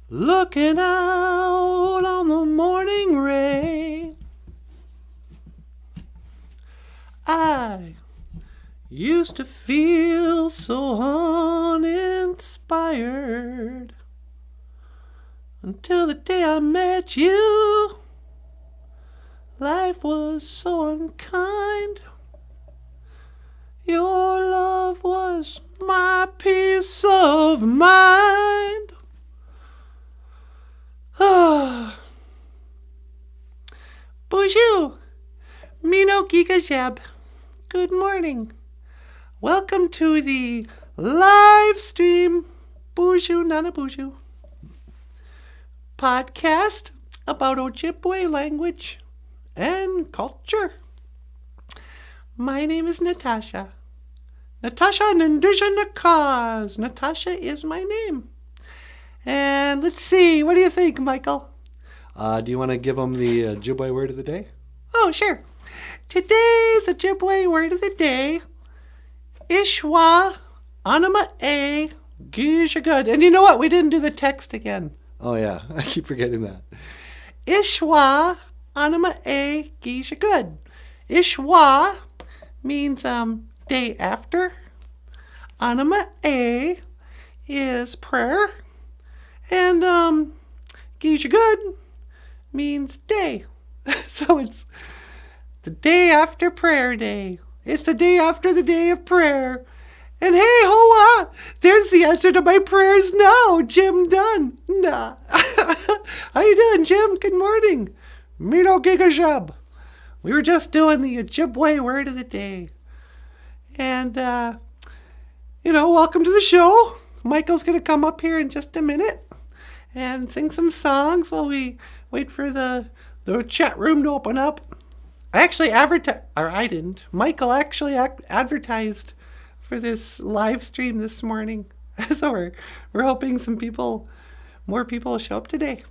looking out on the morning rain. I used to feel so uninspired until the day I met you. Life was so unkind. Your love was my peace of mind. Bonjour, Mino Gigajab. Good morning. Welcome to the live stream BOOZHOO NANABOOZHOO podcast about Ojibwe language and culture. My name is Natasha. Natasha Nandusha. Natasha is my name. And let's see, what do you think, Michael? Do you want to give them the Ojibwe word of the day? Oh, sure. Today's Ojibwe word of the day, Ishwa Anama A Gijagud. And you know what? We didn't do the text again. Oh, yeah. I keep forgetting that. Ishwa Anama A Gijagud. Ishwa means day after. Anama A is prayer. And Gijagud means day. So it's the day after prayer day. It's the day after the day of prayer. And hey, hoa, there's the answer to my prayers now. Jim Dunn. Nah. How you doing, Jim? Good morning. Mino Gigajab. We were just doing the Ojibwe word of the day. And, welcome to the show. Michael's going to come up here in just a minute and sing some songs while we wait for the chat room to open up. I actually I didn't. Michael actually advertised for this live stream this morning. So we're hoping more people will show up today.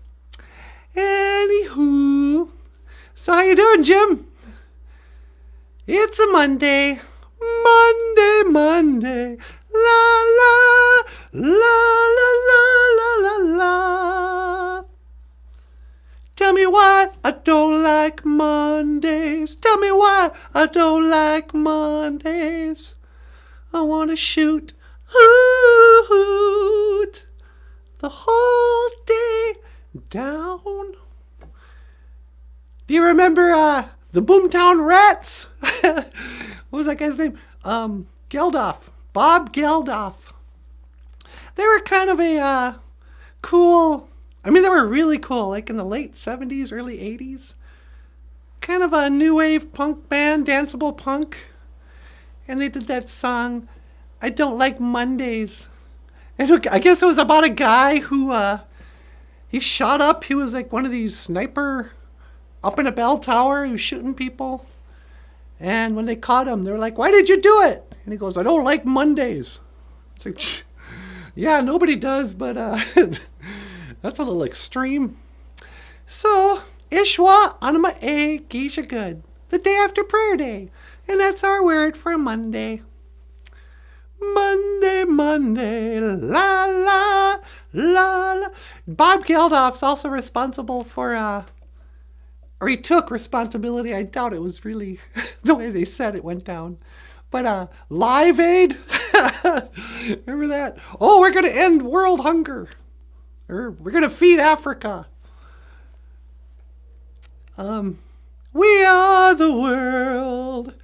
Anywho, so how you doing, Jim? It's a Monday. Monday. La la la la la la la. Tell me why I don't like Mondays. Tell me why I don't like Mondays. I want to shoot hoot the whole day down. Do you remember the Boomtown Rats? What was that guy's name? Geldof. Bob Geldof. They were kind of a cool... they were really cool, like in the late 70s, early 80s. Kind of a new wave punk band, danceable punk. And they did that song, I Don't Like Mondays. And I guess it was about a guy who, he shot up. He was like one of these sniper up in a bell tower who's shooting people. And when they caught him, they were like, why did you do it? And he goes, I don't like Mondays. It's like, yeah, nobody does, but that's a little extreme. So, Ishwa Anama A Gijagud, the day after prayer day. And that's our word for Monday. Monday, la la, la la. Bob Geldof's also responsible for, or he took responsibility. I doubt it was really the way they said it went down. But Live Aid, remember that? Oh, we're going to end world hunger. Or we're going to feed Africa. We are the world.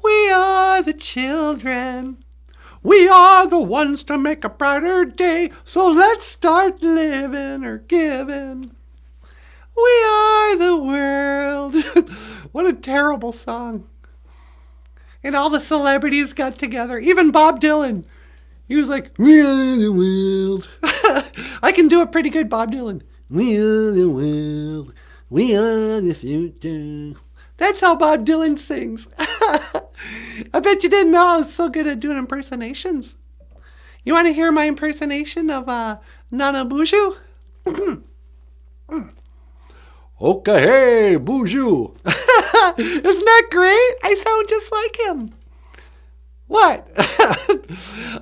We are the children. We are the ones to make a brighter day. So let's start living or giving. We are the world. What a terrible song. And all the celebrities got together. Even Bob Dylan. He was like, we are the world. I can do a pretty good Bob Dylan. We are the world. We are the future. That's how Bob Dylan sings. I bet you didn't know I was so good at doing impersonations. You want to hear my impersonation of NANABOOZHOO? Okay, hey, BOOZHOO. Isn't that great? I sound just like him. What?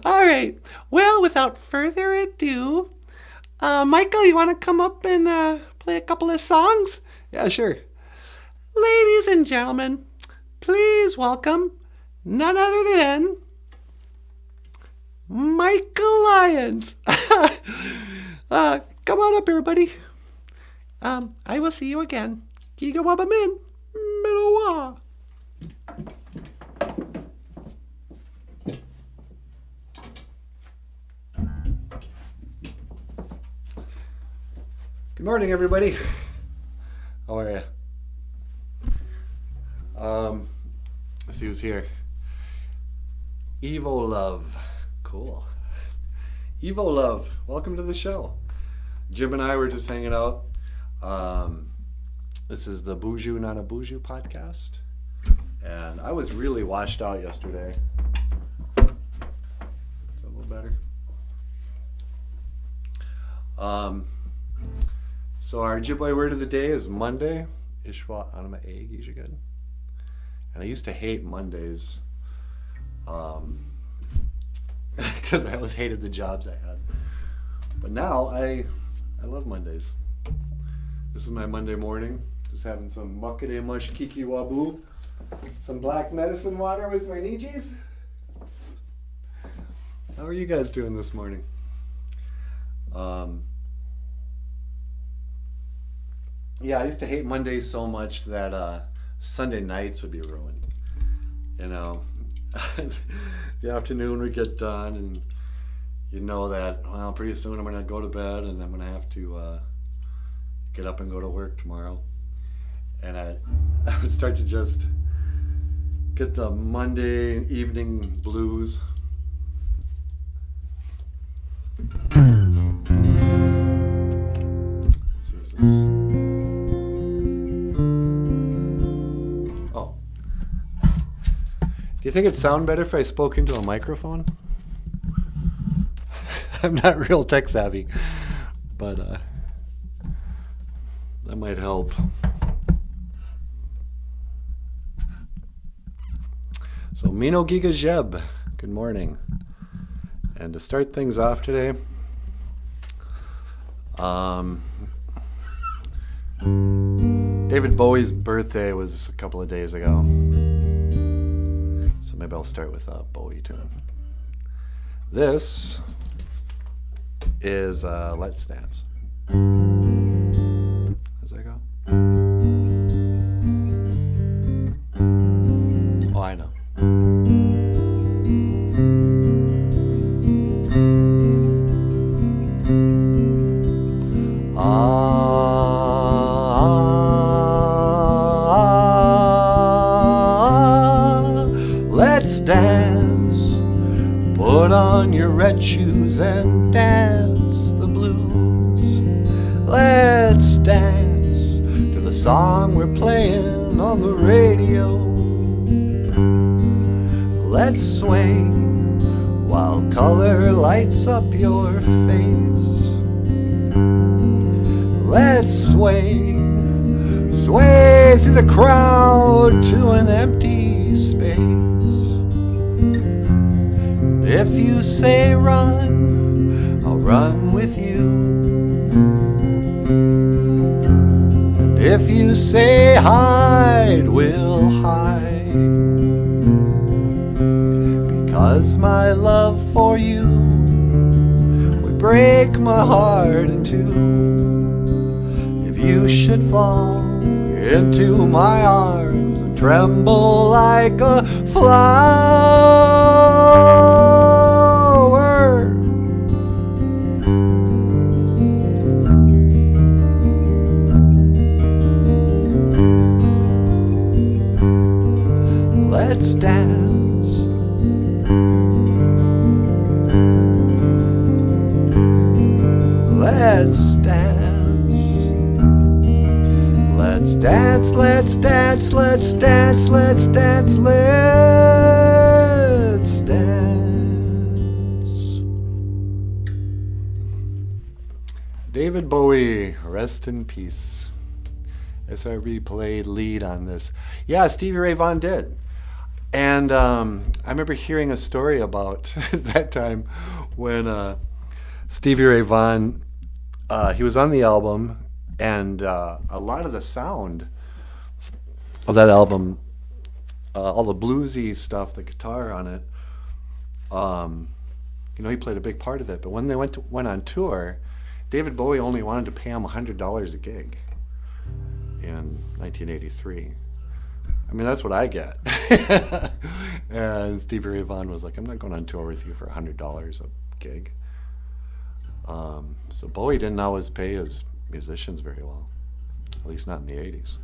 All right. Well, without further ado, Michael, you want to come up and play a couple of songs? Yeah, sure. Ladies and gentlemen, please welcome none other than Michael Lyons. Come on up here, buddy. I will see you again. Giga wabba min, middle. Good morning, everybody. How are you? Let's see who's here. Evo Love. Cool. Evo Love, welcome to the show. Jim and I were just hanging out. This is the BOOZHOO NANABOOZHOO podcast. And I was really washed out yesterday. Is that a little better? So our Ojibwe word of the day is Monday. Ishwa anima egg, good. And I used to hate Mondays because I always hated the jobs I had. But now I love Mondays. This is my Monday morning. Just having some muckade mush kiki wabu. Some black medicine water with my Nijis. How are you guys doing this morning? Yeah, I used to hate Mondays so much that Sunday nights would be ruined. You know, the afternoon would get done and you know that, well, pretty soon I'm going to go to bed and I'm going to have to get up and go to work tomorrow. And I would start to just get the Monday evening blues. Let's see, what's this? Oh. Do you think it'd sound better if I spoke into a microphone? I'm not real tech savvy, but that might help. So Mino Giga Jeb, good morning. And to start things off today, David Bowie's birthday was a couple of days ago. So maybe I'll start with a Bowie tune. This is Let's Dance. How's that go? Oh, I know. Let's dance. Put on your red shoes and dance the blues. Let's dance to the song we're playing on the radio. Let's swing while color lights up your face. Let's sway, sway through the crowd to an empty space. If you say run, I'll run with you. And if you say hide, we'll hide. Because my love for you would break my heart in two. If you should fall into my arms and tremble like a flower, let's dance. Let's dance. Let's dance, let's dance, let's dance, let's dance, let's dance. David Bowie, rest in peace. SRB played lead on this. Yeah, Stevie Ray Vaughan did. And I remember hearing a story about that time when Stevie Ray Vaughan he was on the album, and a lot of the sound of that album, all the bluesy stuff, the guitar on it, he played a big part of it. But when they went on tour, David Bowie only wanted to pay him $100 a gig in 1983. I mean, that's what I get. And Stevie Ray Vaughan was like, I'm not going on tour with you for $100 a gig. So Bowie didn't always pay his musicians very well, at least not in the 80s.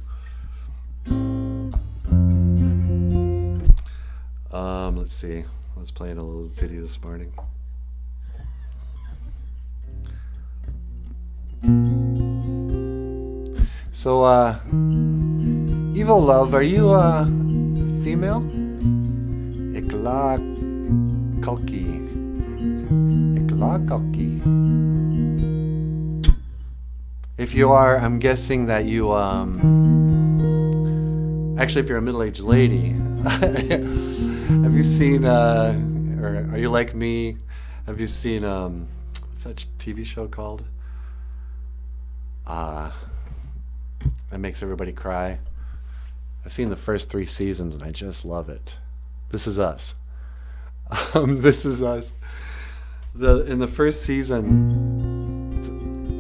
Let's see. I was playing a little video this morning. So, Evil Love, are you female? Ikla Kalki. If you are, I'm guessing that you, actually, if you're a middle-aged lady, have you seen, or are you like me? Have you seen, what's that TV show called? That makes everybody cry. I've seen the first 3 seasons and I just love it. This Is Us. This Is Us. In the first season,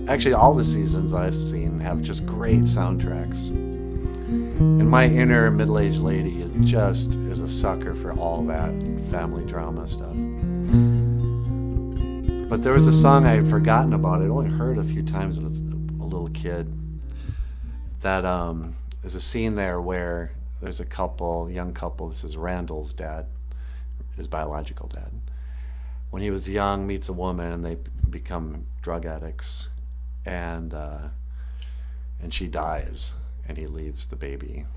actually all the seasons I've seen have just great soundtracks. And my inner middle-aged lady is a sucker for all that family drama stuff. But there was a song I had forgotten about. I'd only heard a few times when I was a little kid. That there's a scene there where there's a young couple. This is Randall's dad, his biological dad. When he was young, meets a woman, and they become drug addicts, and she dies, and he leaves the baby,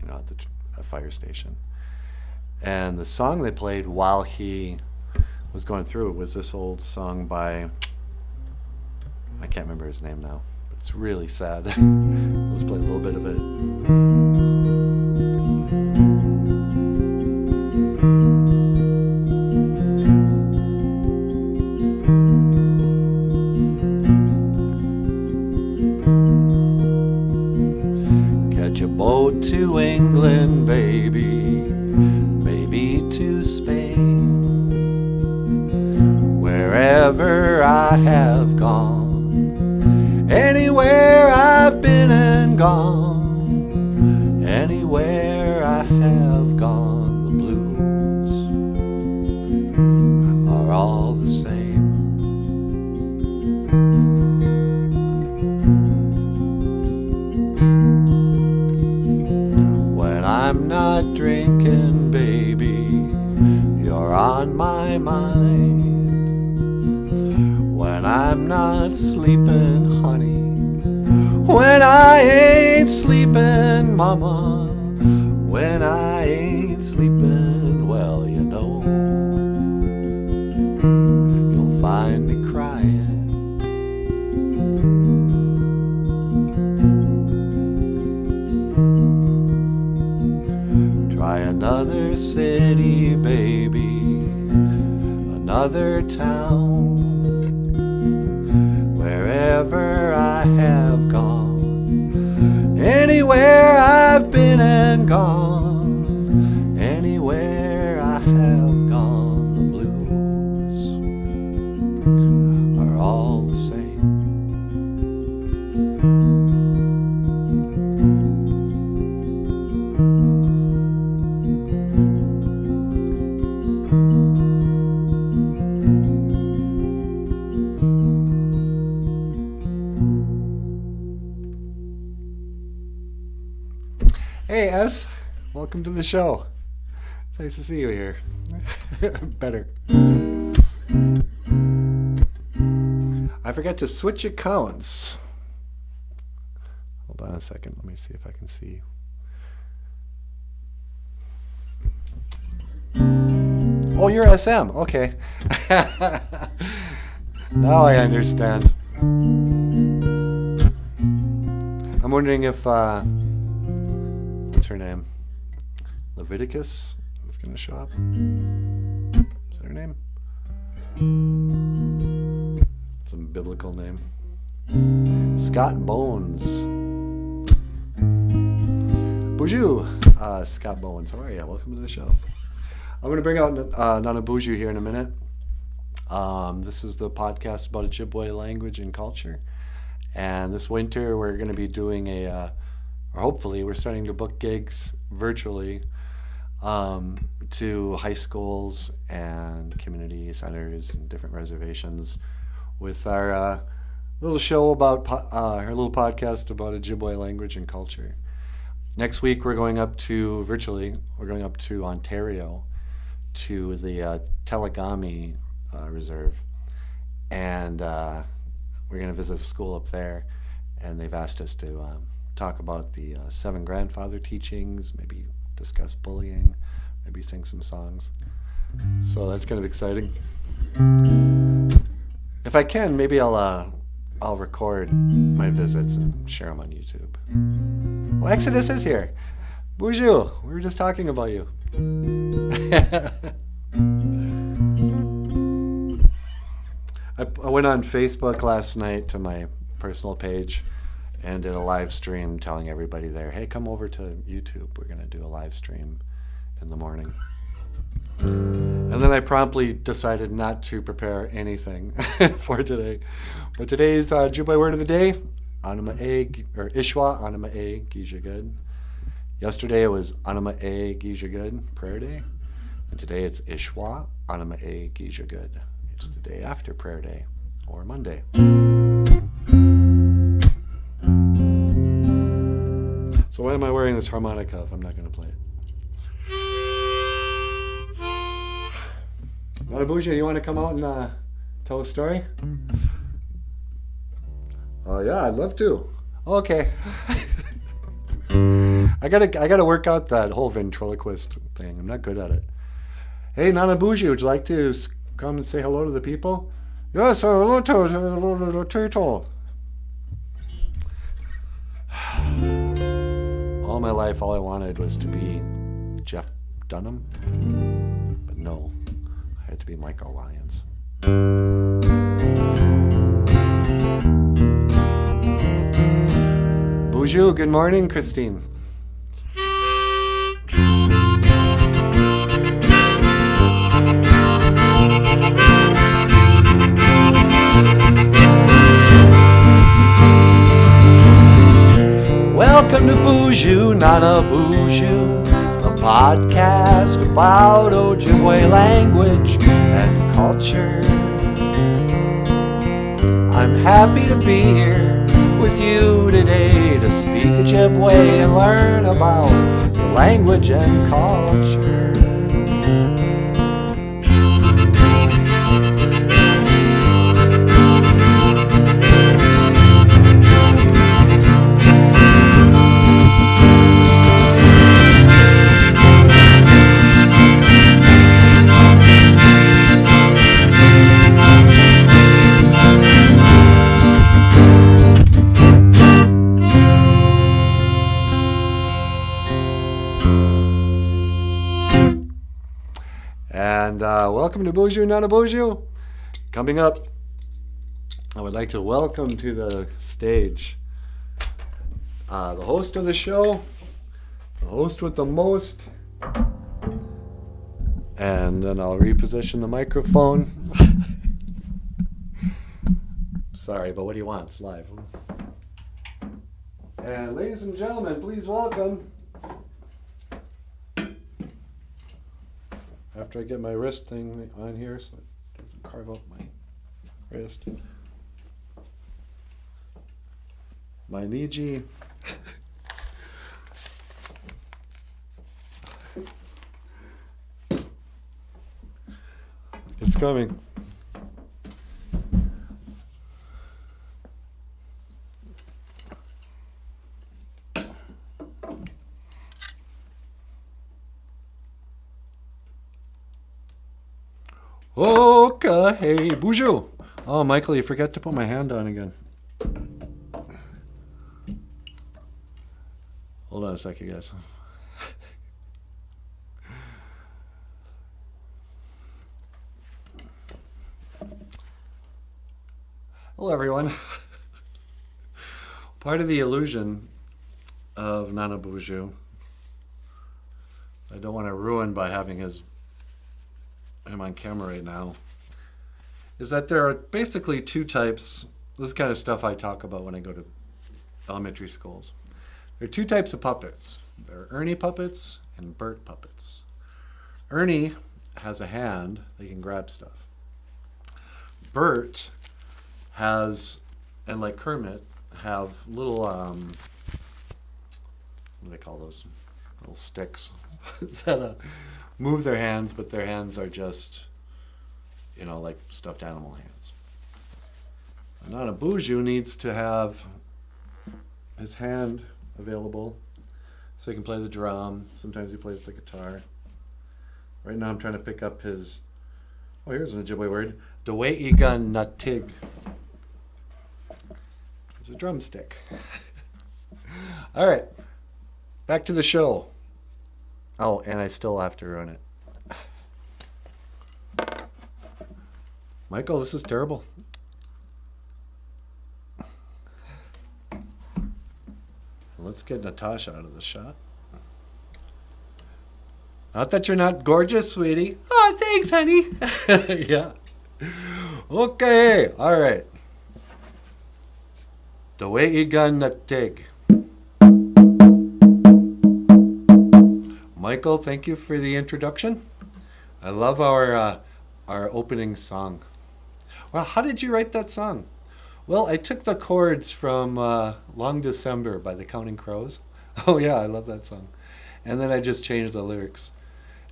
at a fire station. And the song they played while he was going through it was this old song by, I can't remember his name now. It's really sad. Let's play a little bit of it. Catch a boat to England, baby, maybe to Spain. Wherever I have gone, anywhere I've been and gone, anywhere I have gone, the blues are all the same. When I'm not drinking, baby, you're on my mind. When I'm not sleeping, honey, when I ain't sleeping, mama, when I ain't sleeping, well, you'll find me crying. Try another city, baby, another town. Wherever I have gone, anywhere I've been and gone, anywhere I have gone, the blues are all the same. Hey, S. Welcome to the show. It's nice to see you here. Better. I forgot to switch accounts. Hold on a second. Let me see if I can see. Oh, you're SM. Okay. Now I understand. I'm wondering if... what's her name? Leviticus is going to show up. Is that her name? Some biblical name. Scott Bones. Bonjour, Scott Bones. How are you? Welcome to the show. I'm going to bring out NANABOOZHOO here in a minute. This is the podcast about Ojibwe language and culture. And this winter we're going to be doing or hopefully we're starting to book gigs virtually to high schools and community centers and different reservations with our little show about our little podcast about Ojibwe language and culture. Next week we're going up to Ontario to the Telegami Reserve, and we're going to visit a school up there, and they've asked us to talk about the 7 grandfather teachings, maybe discuss bullying, maybe sing some songs. So that's kind of exciting. If I can, maybe I'll record my visits and share them on YouTube. Well, Exodus is here. Bonjour. We were just talking about you. I went on Facebook last night to my personal page and did a live stream telling everybody there, hey, come over to YouTube. We're going to do a live stream in the morning. And then I promptly decided not to prepare anything for today. But today's Ojibwe word of the day, Anima E, or Ishwa, Anima E, Gijagud. Yesterday it was Anima E, Gijagud, prayer day. And today it's Ishwa, Anima E, Gijagud. It's the day after prayer day, or Monday. So why am I wearing this harmonica if I'm not going to play it? NANABOOZHOO, you want to come out and tell a story? Oh yeah, I'd love to. Okay. I gotta work out that whole ventriloquist thing. I'm not good at it. Hey, NANABOOZHOO, would you like to come and say hello to the people? Yes, hello to the turtle. All my life, all I wanted was to be Jeff Dunham, but no, I had to be Michael Lyons. Bonjour, good morning, Christine. Welcome to BOOZHOO NANABOOZHOO, a podcast about Ojibwe language and culture. I'm happy to be here with you today to speak Ojibwe and learn about the language and culture. And welcome to BOOZHOO NANABOOZHOO. Coming up, I would like to welcome to the stage the host of the show, the host with the most, and then I'll reposition the microphone. Sorry, but what do you want? It's live. And ladies and gentlemen, please welcome, after I get my wrist thing on here so it doesn't carve up my wrist, my Niji. It's coming. Okay, bonjour. Oh, Michael, you forgot to put my hand on again. Hold on a second, guys. Hello, everyone. Part of the illusion of NanaBOOZHOO, I don't want to ruin by having him on camera right now, is that there are basically two types. This kind of stuff I talk about when I go to elementary schools. There are two types of puppets. There are Ernie puppets and Bert puppets. Ernie has a hand that can grab stuff. Bert has, and like Kermit, have little, what do they call those? Little sticks that move their hands, but their hands are just, like stuffed animal hands. NanaBOOZHOO needs to have his hand available so he can play the drum. Sometimes he plays the guitar. Right now I'm trying to pick up his, here's an Ojibwe word, Daweigan natig. It's a drumstick. All right, back to the show. Oh, and I still have to ruin it. Michael, this is terrible. Let's get Natasha out of the shot. Not that you're not gorgeous, sweetie. Oh, thanks, honey. Yeah. Okay, all right. Daweigan natig. Michael, thank you for the introduction. I love our opening song. Well, how did you write that song? Well, I took the chords from Long December by the Counting Crows. Oh yeah, I love that song. And then I just changed the lyrics.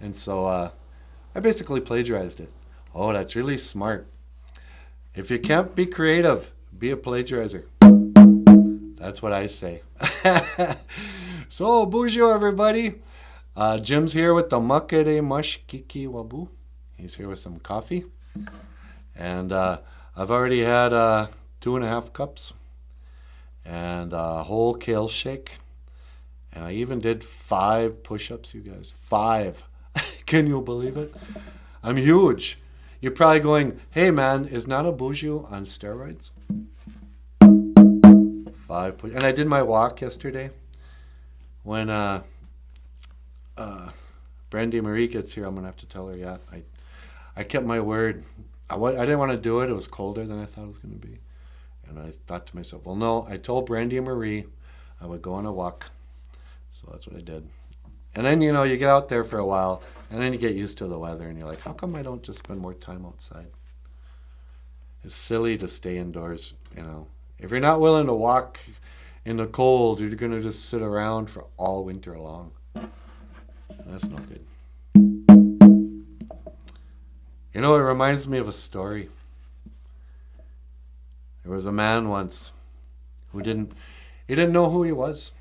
And so I basically plagiarized it. Oh, that's really smart. If you can't be creative, be a plagiarizer. That's what I say. So, BOOZHOO, everybody. Jim's here with the Makere Mush Kiki Wabu. He's here with some coffee. And I've already had 2.5 cups and a whole kale shake. And I even did 5 push-ups, you guys. 5. Can you believe it? I'm huge. You're probably going, hey man, is NanaBOOZHOO on steroids? 5 push. And I did my walk yesterday. When Brandy Marie gets here, I'm gonna have to tell her, yeah, I kept my word. I didn't want to do it. It was colder than I thought it was going to be. And I thought to myself, well, no, I told Brandy and Marie I would go on a walk. So that's what I did. And then, you get out there for a while, and then you get used to the weather, and you're like, how come I don't just spend more time outside? It's silly to stay indoors, If you're not willing to walk in the cold, you're going to just sit around for all winter long. And that's no good. It reminds me of a story. There was a man once who didn't know who he was.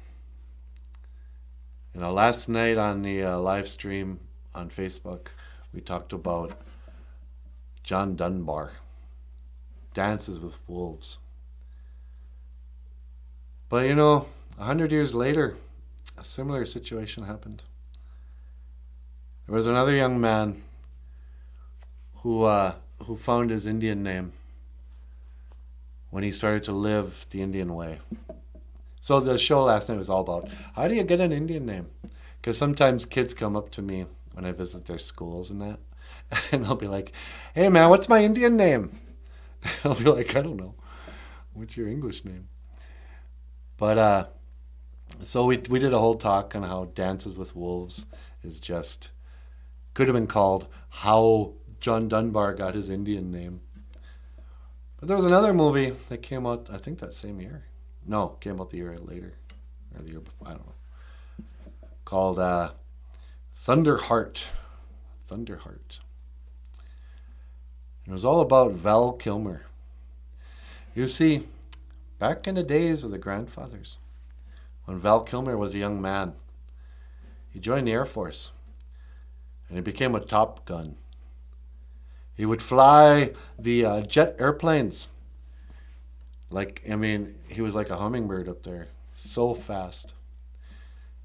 Last night on the live stream on Facebook, we talked about John Dunbar, Dances with Wolves. But 100 years later, a similar situation happened. There was another young man who found his Indian name when he started to live the Indian way. So the show last night was all about, how do you get an Indian name? Because sometimes kids come up to me when I visit their schools and that, and they'll be like, hey man, what's my Indian name? I'll be like, I don't know. What's your English name? But so we did a whole talk on how Dances with Wolves is just, could have been called How John Dunbar Got His Indian Name. But there was another movie that came out, I think that same year. No, came out the year later. Or the year before, I don't know. Called Thunderheart. Thunderheart. It was all about Val Kilmer. You see, back in the days of the grandfathers, when Val Kilmer was a young man, he joined the Air Force and he became a Top Gun. He would fly the jet airplanes. He was like a hummingbird up there, so fast.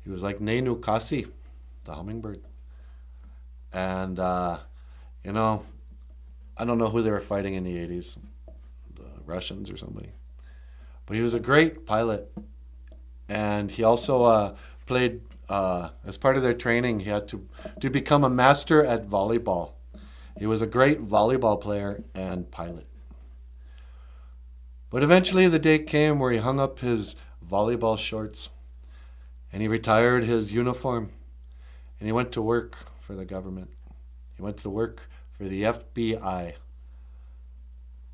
He was like Nenu Kasi, the hummingbird. And, I don't know who they were fighting in the 80s, the Russians or somebody. But he was a great pilot. And he also played, as part of their training, he had to become a master at volleyball. He was a great volleyball player and pilot. But eventually the day came where he hung up his volleyball shorts and he retired his uniform and he went to work for the government. He went to work for the FBI.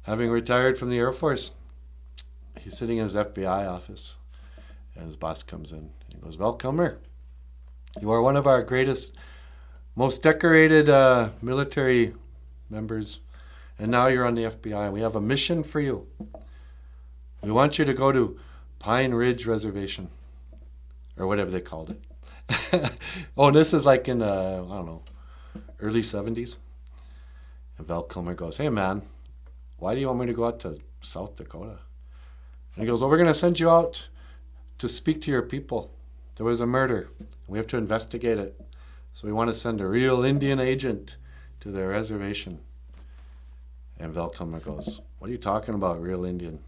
Having retired from the Air Force, he's sitting in his FBI office and his boss comes in. He goes, "Well, Kilmer, you are one of our greatest, most decorated military members, and now you're on the FBI. We have a mission for you. We want you to go to Pine Ridge Reservation," or whatever they called it. Oh, and this is like in, I don't know, early 70s. And Val Kilmer goes, "Hey, man, why do you want me to go out to South Dakota?" And he goes, "Well, we're going to send you out to speak to your people. There was a murder. We have to investigate it. So we want to send a real Indian agent to their reservation." And Val Kilmer goes, "What are you talking about, real Indian?"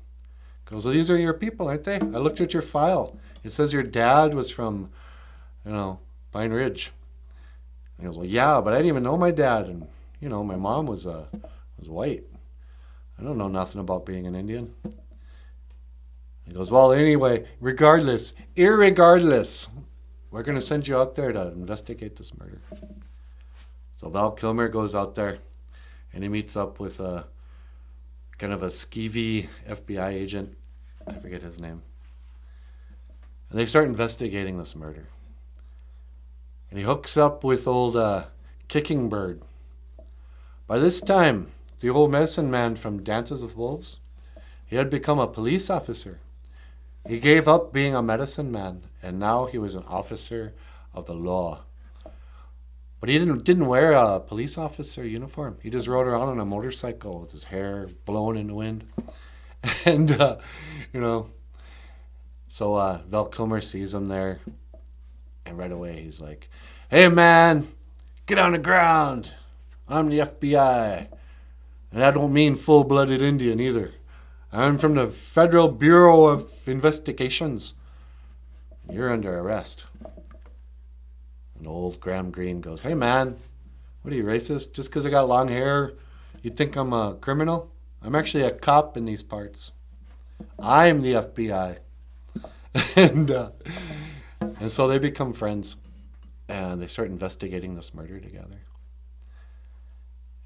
He goes, "Well, these are your people, aren't they? I looked at your file. It says your dad was from, Pine Ridge." And he goes, "Well, yeah, but I didn't even know my dad. And, my mom was white. I don't know nothing about being an Indian." He goes, "Well, anyway, irregardless, we're going to send you out there to investigate this murder." So Val Kilmer goes out there and he meets up with a kind of a skeevy FBI agent. I forget his name. And they start investigating this murder. And he hooks up with old Kicking Bird. By this time, the old medicine man from Dances with Wolves, he had become a police officer. He gave up being a medicine man, and now he was an officer of the law. But he didn't wear a police officer uniform. He just rode around on a motorcycle with his hair blowing in the wind. And, so Val Kilmer sees him there, and right away he's like, "Hey, man, get on the ground. I'm the FBI. And I don't mean full-blooded Indian either. I'm from the Federal Bureau of Investigations. You're under arrest." And old Graham Greene goes, "Hey, man, what are you, racist? Just because I got long hair, you think I'm a criminal? I'm actually a cop in these parts. I'm the FBI." and so they become friends, and they start investigating this murder together.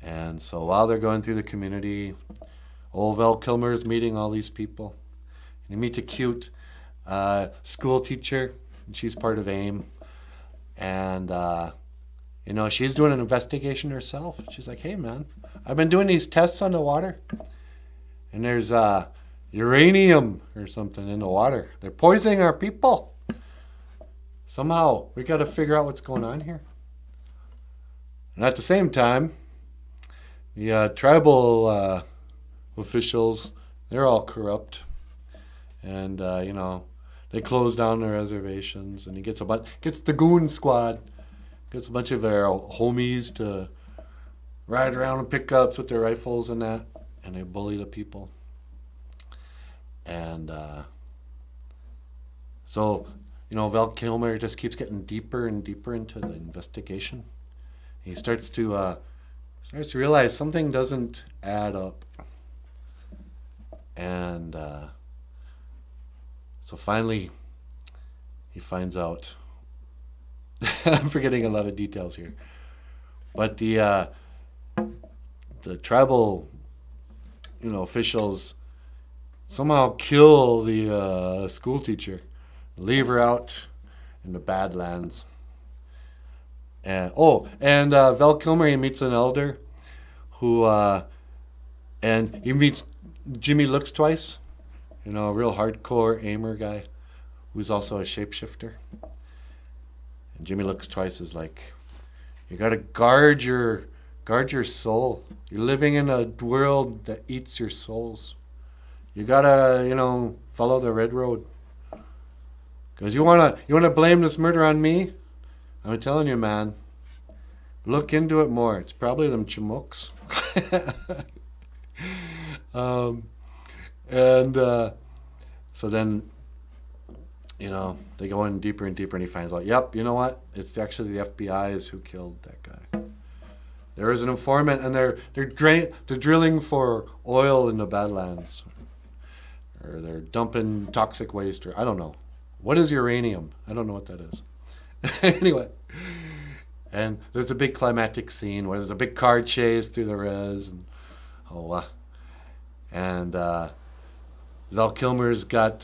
And so while they're going through the community, old Val Kilmer is meeting all these people. And he meets a cute school teacher, and she's part of AIM. And, she's doing an investigation herself. She's like, "Hey, man, I've been doing these tests on the water. And there's uranium or something in the water. They're poisoning our people. Somehow, we got to figure out what's going on here." And at the same time, the tribal officials, they're all corrupt. And, they close down their reservations, and he gets the goon squad, gets a bunch of their homies to ride around in pickups with their rifles and that, and they bully the people. And so, Val Kilmer just keeps getting deeper and deeper into the investigation. He starts to realize something doesn't add up. And so finally, he finds out. I'm forgetting a lot of details here. But the tribal, officials somehow kill the school teacher, leave her out in the Badlands. And Val Kilmer, he meets an elder who, and he meets Jimmy Looks Twice, a real hardcore aimer guy who's also a shapeshifter. And Jimmy Looks Twice is like, you gotta guard your soul. You're living in a world that eats your souls. You gotta, follow the red road. Because you wanna blame this murder on me? I'm telling you, man. Look into it more. It's probably them Chimooks. So then, they go in deeper and deeper, and he finds out, yep, you know what? It's actually the FBI is who killed that guy. There is an informant, and they're drilling for oil in the Badlands, or they're dumping toxic waste, or I don't know. What is uranium? I don't know what that is. Anyway, and there's a big climactic scene where there's a big car chase through the res, and Val Kilmer's got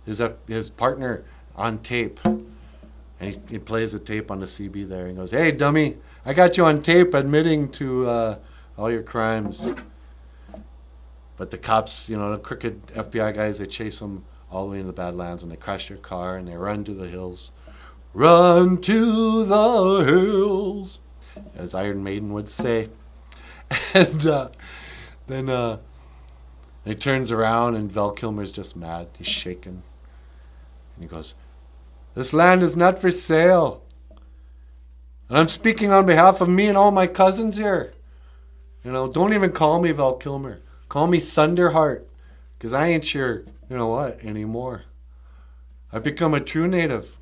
his partner on tape, and he plays the tape on the CB there, and goes, "Hey, dummy, I got you on tape admitting to all your crimes." But the cops, the crooked FBI guys, they chase him all the way into the Badlands, and they crash their car, and they run to the hills. Run to the hills, as Iron Maiden would say. And then he turns around, and Val Kilmer's just mad. He's shaking. And he goes, "This land is not for sale. And I'm speaking on behalf of me and all my cousins here. Don't even call me Val Kilmer. Call me Thunderheart, because I ain't sure, anymore. I've become a true native.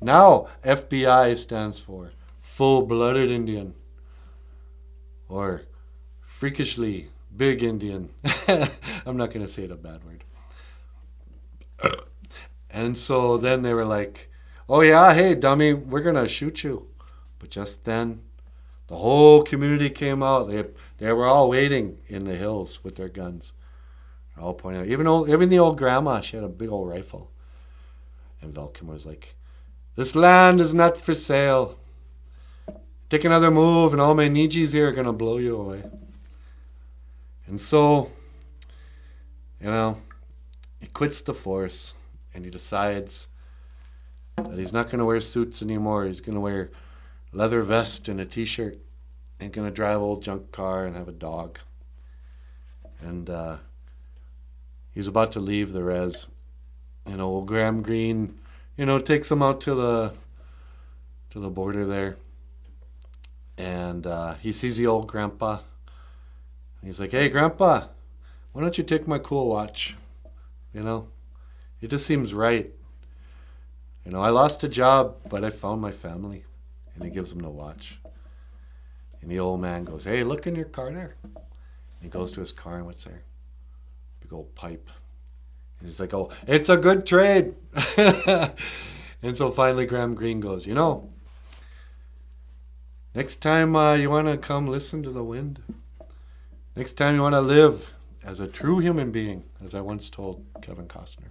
Now FBI stands for Full-Blooded Indian, or Freakishly Big Indian." I'm not going to say the bad word. And so then they were like, "Oh yeah, hey dummy, we're going to shoot you." But just then, the whole community came out. They were all waiting in the hills with their guns. They're all pointing out. Even the old grandma, she had a big old rifle. And Val Kilmer was like, "This land is not for sale. Take another move, and all my Nijis here are going to blow you away." And so, he quits the force, and he decides that he's not going to wear suits anymore. He's going to wear leather vest and a t-shirt, and going to drive an old junk car and have a dog. And he's about to leave the res. Old Graham Greene, takes him out to the border there. And he sees the old grandpa. He's like, "Hey, Grandpa, why don't you take my cool watch? It just seems right. I lost a job, but I found my family." And he gives him the watch. And the old man goes, "Hey, look in your car there." And he goes to his car, and what's there? Big old pipe. And he's like, "Oh, it's a good trade." And so finally Graham Greene goes, "Next time you want to come listen to the wind. Next time you want to live as a true human being, as I once told Kevin Costner,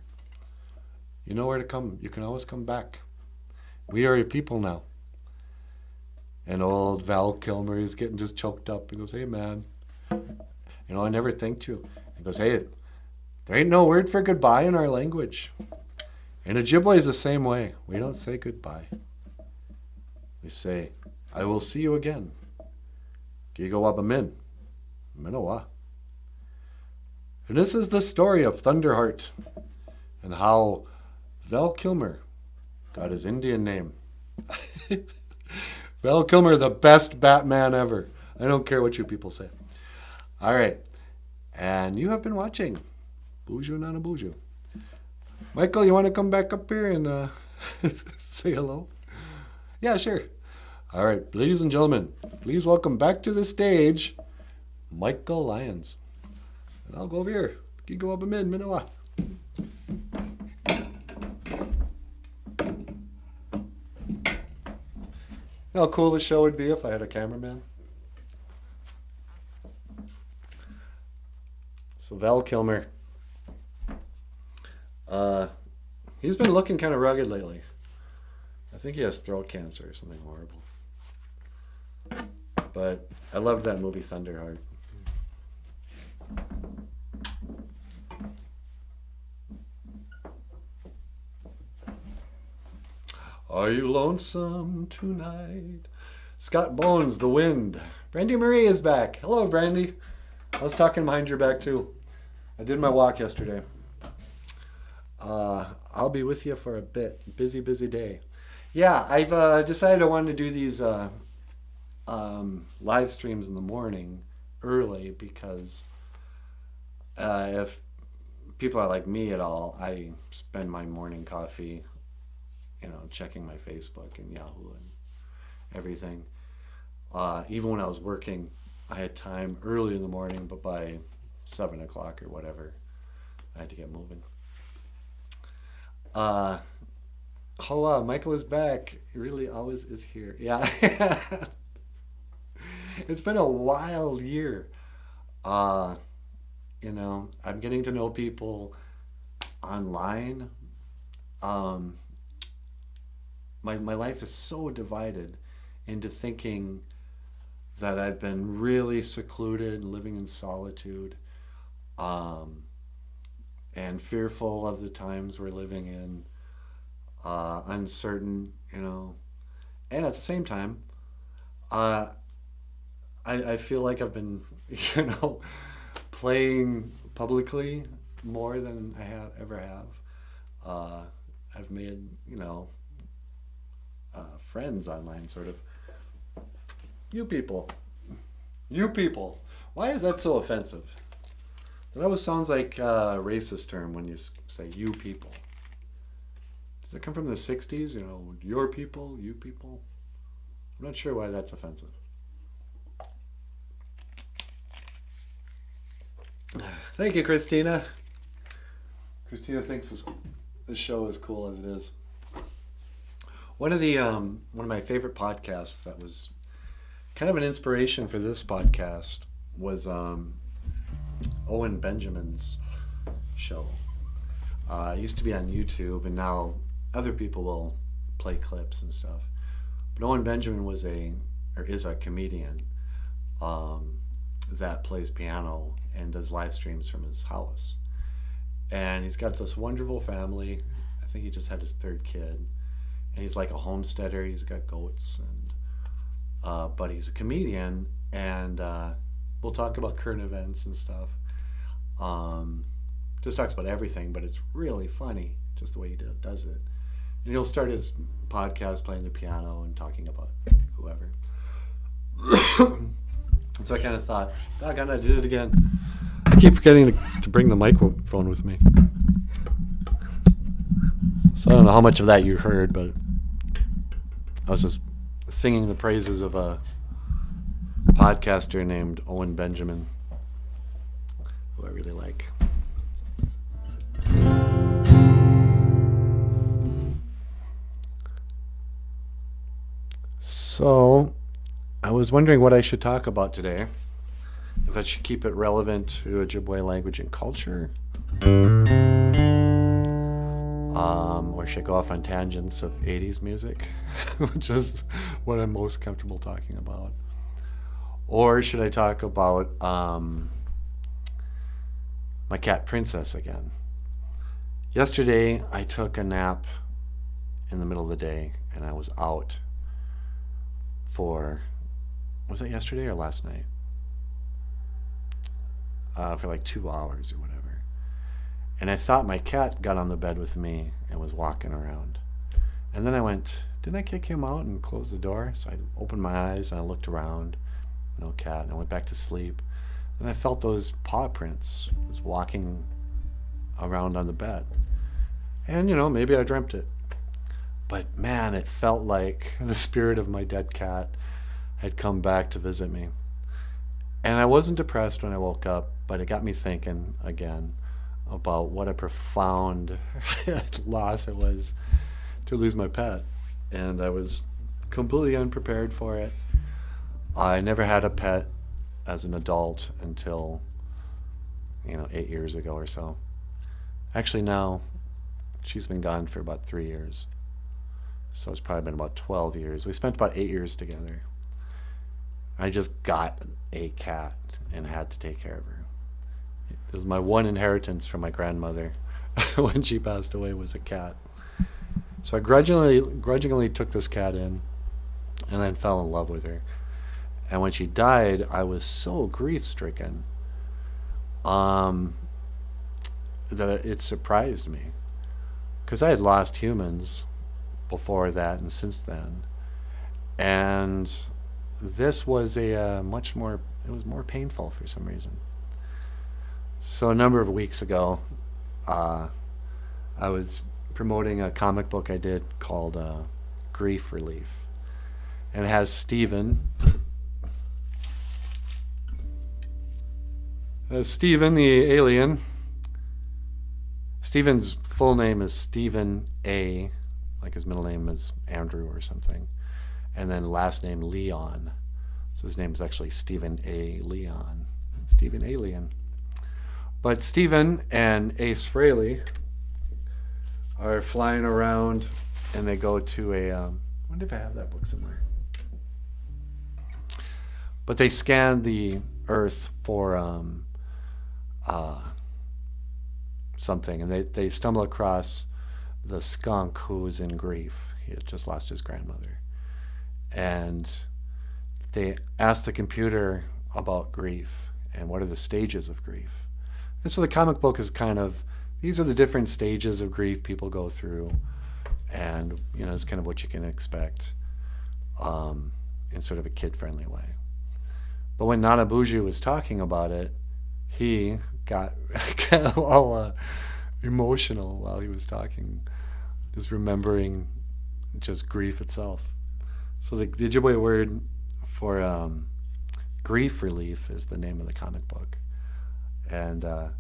you know where to come. You can always come back. We are your people now." And old Val Kilmer is getting just choked up. He goes, "Hey, man, I never thanked you." He goes, "Hey, there ain't no word for goodbye in our language. And Ojibwe is the same way. We don't say goodbye. We say, I will see you again. Gigawabamin, Minowa." And this is the story of Thunderheart, and how Val Kilmer got his Indian name. Val Kilmer, the best Batman ever. I don't care what you people say. All right. And you have been watching BOOZHOO NANABOOZHOO. Michael, you want to come back up here and say hello? Yeah, sure. All right, ladies and gentlemen, please welcome back to the stage, Michael Lyons. And I'll go over here. Go up a min, Minowa. How cool the show would be if I had a cameraman. So Val Kilmer, he's been looking kind of rugged lately. I think he has throat cancer or something horrible. But I loved that movie Thunderheart. Are you lonesome tonight? Scott Bones, The Wind. Brandy Marie is back. Hello, Brandy. I was talking behind your back, too. I did my walk yesterday. I'll be with you for a bit. Busy, busy day. Yeah, I've decided I wanted to do these live streams in the morning early because if people are like me at all, I spend my morning coffee, checking my Facebook and Yahoo and everything. Even when I was working, I had time early in the morning, but by 7 o'clock or whatever, I had to get moving. Oh wow, Michael is back. He really always is here. Yeah. It's been a wild year. I'm getting to know people online. My life is so divided into thinking that I've been really secluded, living in solitude, and fearful of the times we're living in, uncertain, and at the same time, I feel like I've been, playing publicly more than I ever have. I've made, friends online, sort of. You people. Why is that so offensive? That always sounds like a racist term when you say you people. Does it come from the 60s? Your people, you people? I'm not sure why that's offensive. Thank you, Christina. Christina thinks this show is cool as it is. One of my favorite podcasts that was kind of an inspiration for this podcast was Owen Benjamin's show. It used to be on YouTube, and now other people will play clips and stuff. But Owen Benjamin is a comedian that plays piano and does live streams from his house. And he's got this wonderful family. I think he just had his third kid. And he's like a homesteader. He's got goats, and but he's a comedian, and we'll talk about current events and stuff. Just talks about everything, but it's really funny, just the way he does it. And he'll start his podcast playing the piano and talking about whoever. So I kind of thought, doggone, I did it again. I keep forgetting to bring the microphone with me. So I don't know how much of that you heard, but I was just singing the praises of a podcaster named Owen Benjamin, who I really like. So I was wondering what I should talk about today. If I should keep it relevant to Ojibwe language and culture, or should I go off on tangents of 80s music, which is what I'm most comfortable talking about, or should I talk about my cat Princess again? Yesterday I took a nap in the middle of the day, and I was out for, was it yesterday or last night? For like 2 hours or whatever. And I thought my cat got on the bed with me and was walking around. And then I went, didn't I kick him out and close the door? So I opened my eyes and I looked around, no cat, and I went back to sleep. And I felt those paw prints. I was walking around on the bed. And, maybe I dreamt it. But man, it felt like the spirit of my dead cat had come back to visit me. And I wasn't depressed when I woke up, but it got me thinking again about what a profound loss it was to lose my pet. And I was completely unprepared for it. I never had a pet as an adult until, 8 years ago or so. Actually, now, she's been gone for about 3 years. So it's probably been about 12 years. We spent about 8 years together. I just got a cat and had to take care of her. It was my one inheritance from my grandmother when she passed away, was a cat. So I grudgingly took this cat in and then fell in love with her. And when she died, I was so grief-stricken that it surprised me. Because I had lost humans before that and since then. And this was it was more painful for some reason. So a number of weeks ago, I was promoting a comic book I did called Grief Relief. And it has Steven. Steven the alien. Steven's full name is Stephen A. Like his middle name is Andrew or something. And then last name Leon. So his name is actually Stephen A. Leon. Stephen Alien. But Stephen and Ace Frehley are flying around, and they go to a... I wonder if I have that book somewhere. But they scan the Earth for something, and they stumble across the skunk who's in grief. He had just lost his grandmother. And they ask the computer about grief and what are the stages of grief. And so the comic book is kind of, these are the different stages of grief people go through, and it's kind of what you can expect in sort of a kid-friendly way. But when NanaBOOZHOO was talking about it, he got kind of all emotional while he was talking, just remembering just grief itself. So the Ojibwe word for grief relief is the name of the comic book. And the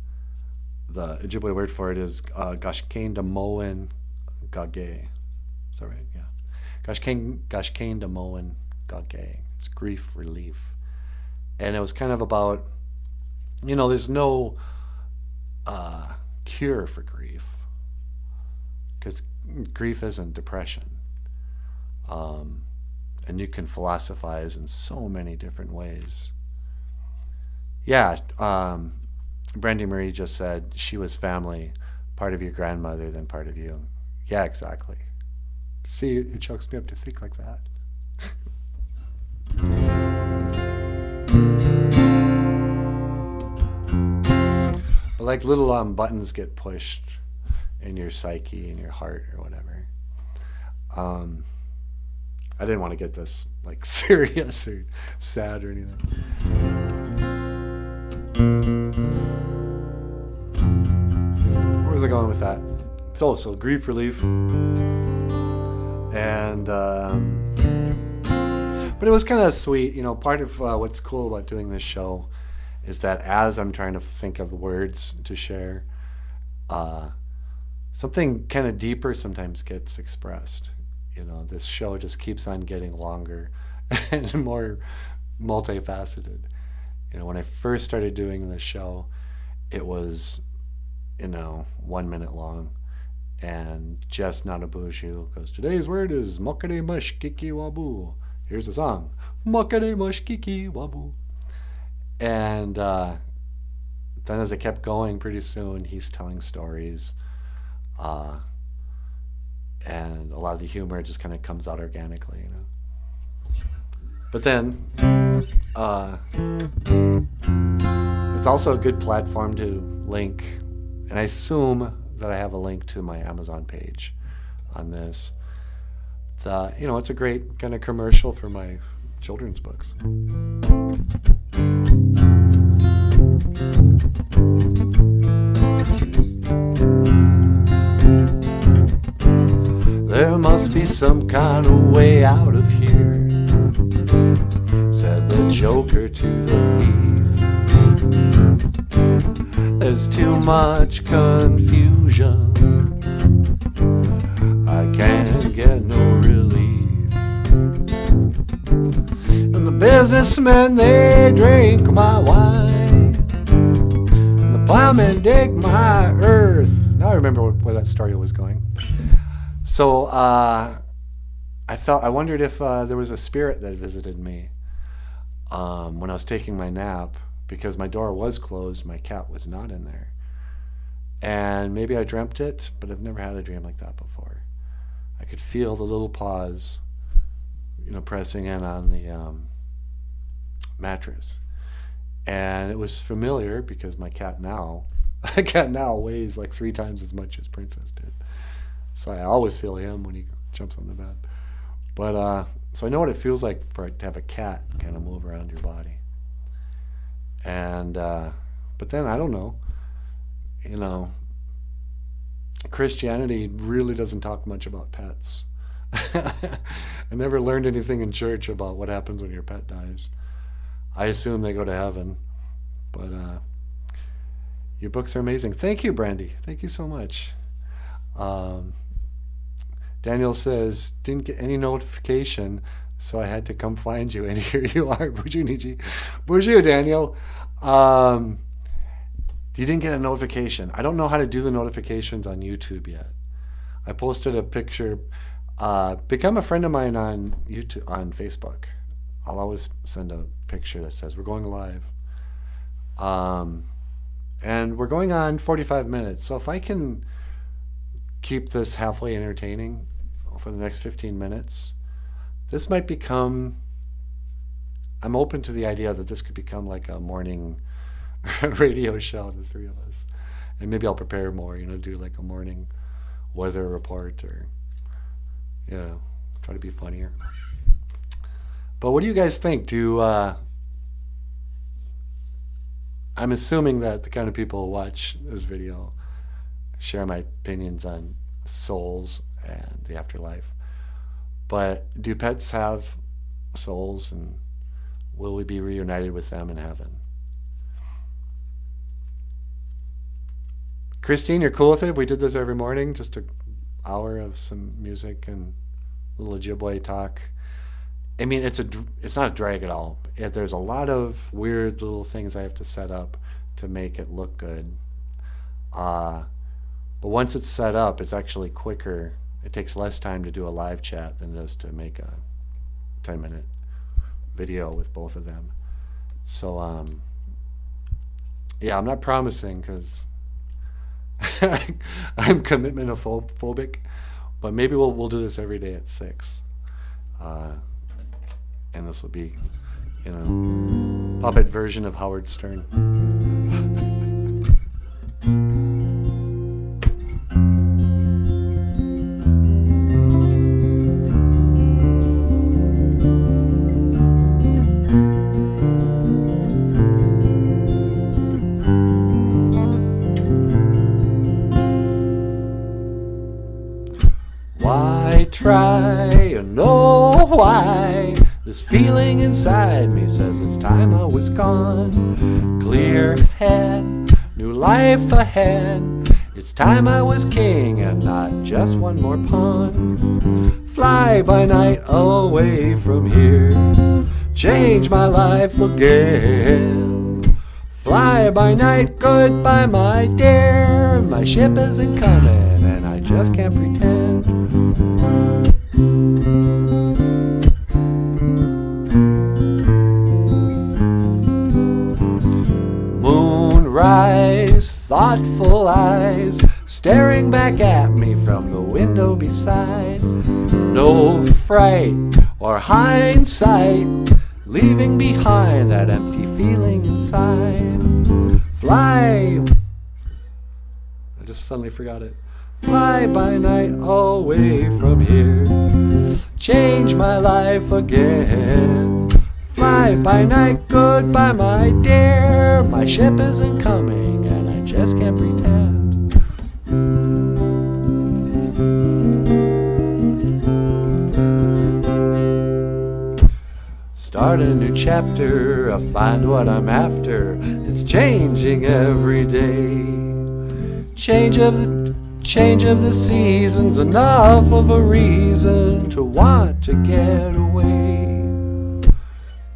Ojibwe word for it is Gashkain Damoen Gage. Is that right? Yeah. Gashkain Damoen Gage. It's grief relief. And it was kind of about, there's no cure for grief, because grief isn't depression. And you can philosophize in so many different ways. Yeah, Brandy Marie just said she was family, part of your grandmother, then part of you. Yeah, exactly. See, it chokes me up to think like that. But like little buttons get pushed in your psyche, in your heart, or whatever. I didn't want to get this like serious or sad or anything. Where was I going with that? So grief relief. And but it was kind of sweet. Part of what's cool about doing this show is that as I'm trying to think of words to share, something kind of deeper sometimes gets expressed. This show just keeps on getting longer and more multifaceted. When I first started doing this show, it was, 1 minute long. And just NanaBOOZHOO goes, today's word is Mokere Mushkiki Wabu. Here's the song, Mokere Mushkiki Wabu. And then as I kept going, pretty soon he's telling stories. And a lot of the humor just kind of comes out organically, But then it's also a good platform to link, and I assume that I have a link to my Amazon page on this. It's a great kind of commercial for my children's books. There must be some kind of way out of here, said the Joker to the thief. There's too much confusion, I can't get no relief. And the businessmen, they drink my wine, and the plowmen dig my earth. Now I remember where that story was going. So I wondered if there was a spirit that visited me when I was taking my nap, because my door was closed, my cat was not in there. And maybe I dreamt it, but I've never had a dream like that before. I could feel the little paws, pressing in on the mattress. And it was familiar because my cat now weighs like 3 times as much as Princess did. So I always feel him when he jumps on the bed. But so I know what it feels like to have a cat kind of move around your body. And but then I don't know, Christianity really doesn't talk much about pets. I never learned anything in church about what happens when your pet dies. I assume they go to heaven, but your books are amazing. Thank you, Brandy. Thank you so much. Daniel says, didn't get any notification, so I had to come find you, and here you are. BOOZHOO, Daniel. You didn't get a notification. I don't know how to do the notifications on YouTube yet. I posted a picture. Become a friend of mine on YouTube, on Facebook. I'll always send a picture that says we're going live. And we're going on 45 minutes. So if I can keep this halfway entertaining for the next 15 minutes, this might become, I'm open to the idea that this could become like a morning radio show, the three of us. And maybe I'll prepare more, do like a morning weather report or, try to be funnier. But what do you guys think? I'm assuming that the kind of people who watch this video share my opinions on souls and the afterlife. But do pets have souls, and will we be reunited with them in heaven? Christine, you're cool with it? We did this every morning, just an hour of some music and a little Ojibwe talk. I mean, it's not a drag at all. There's a lot of weird little things I have to set up to make it look good. But once it's set up, it's actually quicker. It takes less time to do a live chat than it does to make a 10-minute video with both of them. So, yeah, I'm not promising because I'm commitment phobic, but maybe we'll do this every day at 6. And this will be, puppet version of Howard Stern. Why try? You know why? This feeling inside me says it's time I was gone. Clear head, new life ahead. It's time I was king and not just one more pawn. Fly by night away from here. Change my life again. Fly by night, goodbye my dear. My ship isn't coming and I just can't pretend. Moonrise, thoughtful eyes staring back at me from the window beside. No fright or hindsight, leaving behind that empty feeling inside. Fly, I just suddenly forgot it. Fly by night away from here. Change my life again. Fly by night, goodbye my dear. My ship isn't coming and I just can't pretend. Start a new chapter, I find what I'm after. It's changing every day. Change of the seasons, enough of a reason to want to get away.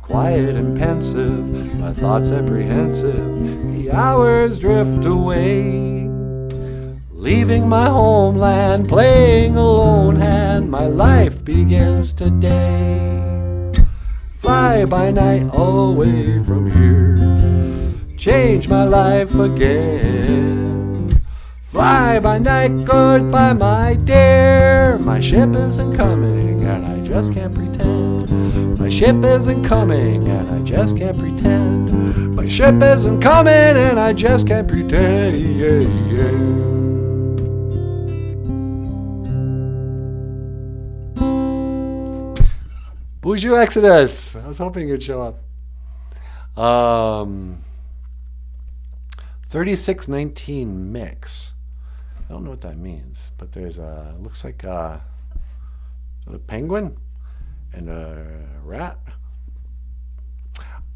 Quiet and pensive, my thoughts apprehensive, the hours drift away. Leaving my homeland, playing a lone hand, my life begins today. Fly by night away from here. Change my life again. Fly by night, goodbye my dear. My ship isn't coming and I just can't pretend. My ship isn't coming and I just can't pretend. My ship isn't coming and I just can't pretend. BOOZHOO Exodus. I was hoping you'd show up. 3619 mix. don't know what that means, but there's a, looks like a penguin and a rat.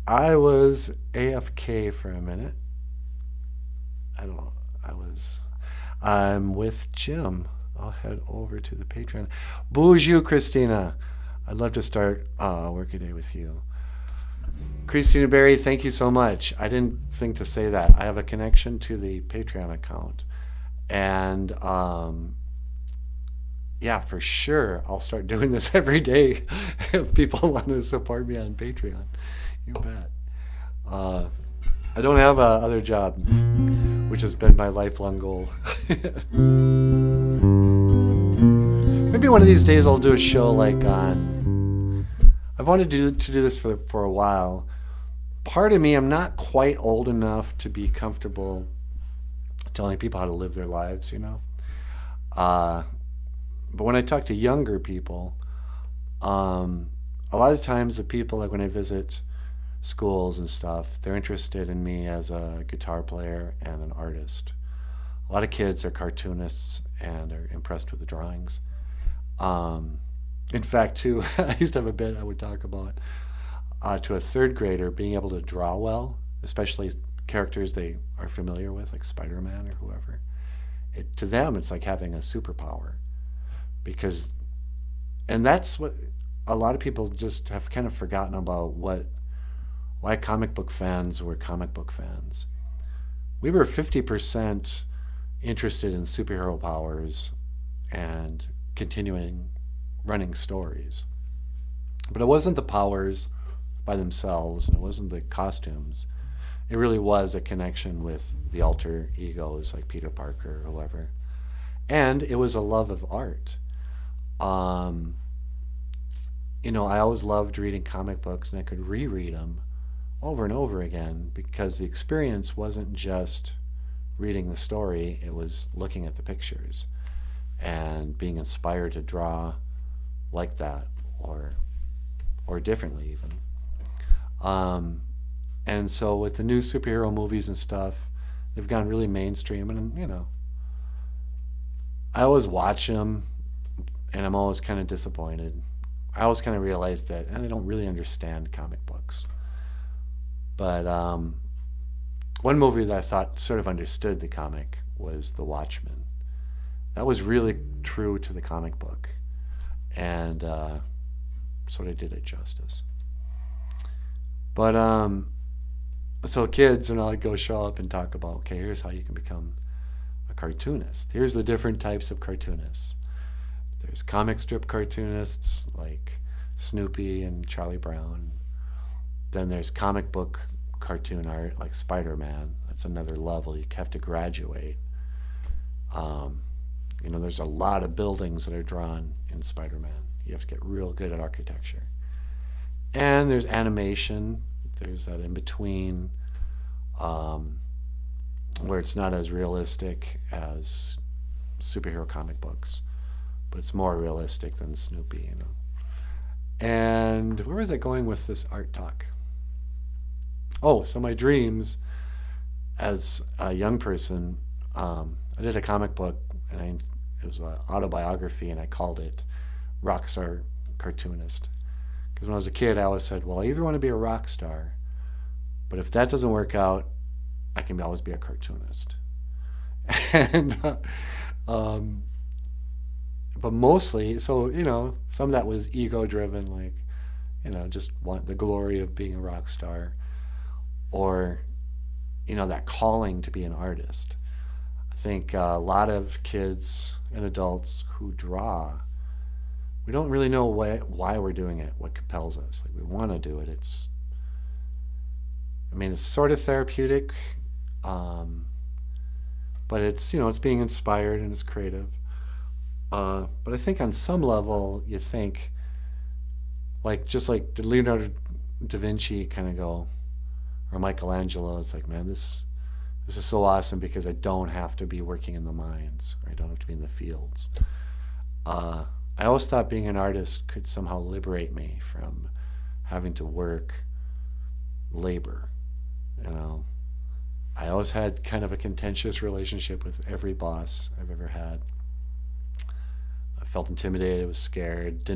I was AFK for a minute. I don't know. I'm with Jim. I'll head over to the Patreon. BOOZHOO, Christina. I'd love to start Workaday with you. Christina Berry, thank you so much. I didn't think to say that. I have a connection to the Patreon account. And yeah, for sure, I'll start doing this every day if people want to support me on Patreon. You bet. I don't have a other job, which has been my lifelong goal. Maybe one of these days I'll do a show like on... I've wanted to do this for a while. Part of me, I'm not quite old enough to be comfortable telling people how to live their lives, you know. But when I talk to younger people, a lot of times the people, like when I visit schools and stuff, they're interested in me as a guitar player and an artist. A lot of kids are cartoonists and are impressed with the drawings. In fact, too, I used to have a bit I would talk about to a third grader being able to draw well, especially characters they are familiar with, like Spider-Man or whoever. To them, it's like having a superpower. And that's what a lot of people just have kind of forgotten about, why comic book fans were comic book fans. We were 50% interested in superhero powers and continuing running stories. But it wasn't the powers by themselves, and it wasn't the costumes. It really was a connection with the alter egos like Peter Parker or whoever. And it was a love of art. You know, I always loved reading comic books, and I could reread them over and over again because the experience wasn't just reading the story, it was looking at the pictures and being inspired to draw like that or differently even. And so with the new superhero movies and stuff, they've gone really mainstream, and you know, I always watch them and I'm always kind of disappointed. I always kind of realize that they don't really understand comic books. But one movie that I thought sort of understood the comic was The Watchmen. That was really true to the comic book, and sort of did it justice. But so kids, when I go show up and talk about, okay, here's how you can become a cartoonist. Here's the different types of cartoonists. There's comic strip cartoonists like Snoopy and Charlie Brown. Then there's comic book cartoon art like Spider-Man. That's another level. You have to graduate. You know, there's a lot of buildings that are drawn in Spider-Man. You have to get real good at architecture. And there's animation. There's that in between where it's not as realistic as superhero comic books, but it's more realistic than Snoopy, you know. And where was I going with this art talk? Oh, so my dreams as a young person, I did a comic book, and it was an autobiography, and I called it Rockstar Cartoonist. Because when I was a kid, I always said, well, I either want to be a rock star, but if that doesn't work out, I can always be a cartoonist. And but mostly, so, you know, some of that was ego-driven, like, you know, just want the glory of being a rock star, or, you know, that calling to be an artist. I think a lot of kids and adults who draw, we don't really know why we're doing it, what compels us. Like, we want to do it. It's sort of therapeutic, but it's, you know, it's being inspired and it's creative. But I think on some level, you think, like, just like, did Leonardo da Vinci kind of go, or Michelangelo? It's like, man, this is so awesome because I don't have to be working in the mines, or I don't have to be in the fields. I always thought being an artist could somehow liberate me from having to work labor, you know. I always had kind of a contentious relationship with every boss I've ever had. I felt intimidated, was scared,